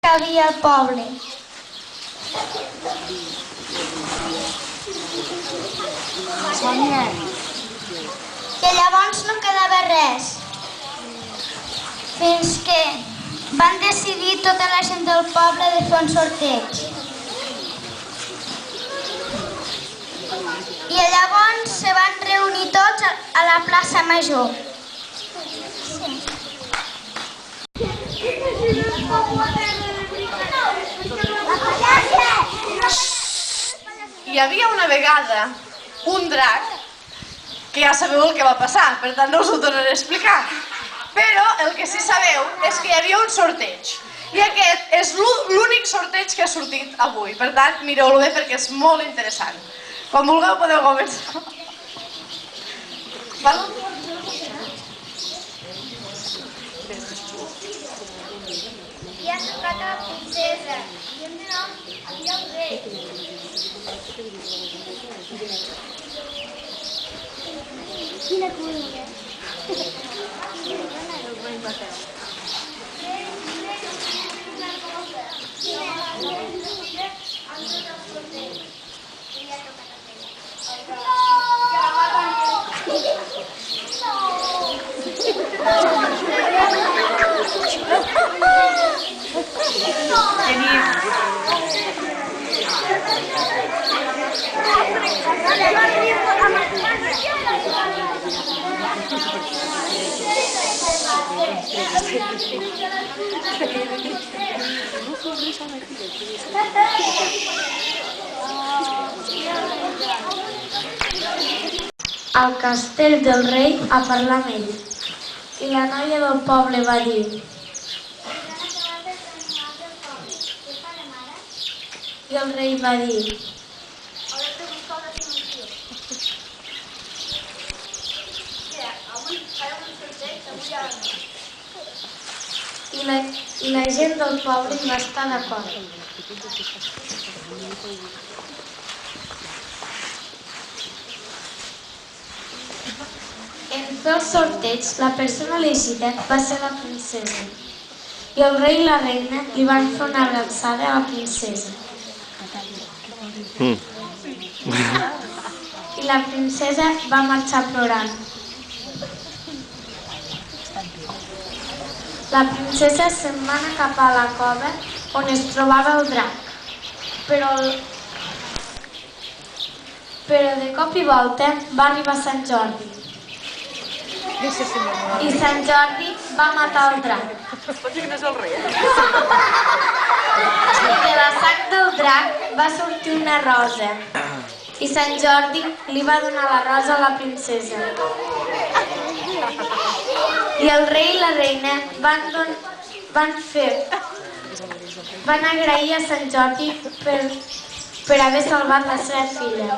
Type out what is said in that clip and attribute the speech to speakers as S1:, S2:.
S1: que havia al poble. Que llavors no quedava res, fins que van decidir tota la gent del poble de fer un sorteig. I llavors se van reunir tots a la plaça Major.
S2: Hi havia una vegada un drac, que ja sabeu el que va passar, per tant no us ho tornaré a explicar. Però el que sí sabeu és que hi havia un sorteig. I aquest és l'únic sorteig que ha sortit avui. Per tant, mireu-lo bé perquè és molt interessant. Quan vulgueu podeu començar.
S1: I ha tocat a la princesa. I hem d'anar aquí al rei. Quina colònia. Al castell del rei a parlar amb ell. I la noia del poble va dir: I el rei va dir: I la gent del poble hi va estar d'acord. En fer el sorteig, la persona elegida va ser la princesa. I el rei i la reina li van fer una abraçada a la princesa. I la princesa va marxar plorant. La princesa se'n va anar cap a la cova on es trobava el drac. Però de cop i volta va arribar Sant Jordi. I Sant Jordi va matar el drac. I de la sang del drac va sortir una rosa. I Sant Jordi li va donar la rosa a la princesa. I el rei i la reina van agrair a Sant Jordi per haver salvat la seva filla.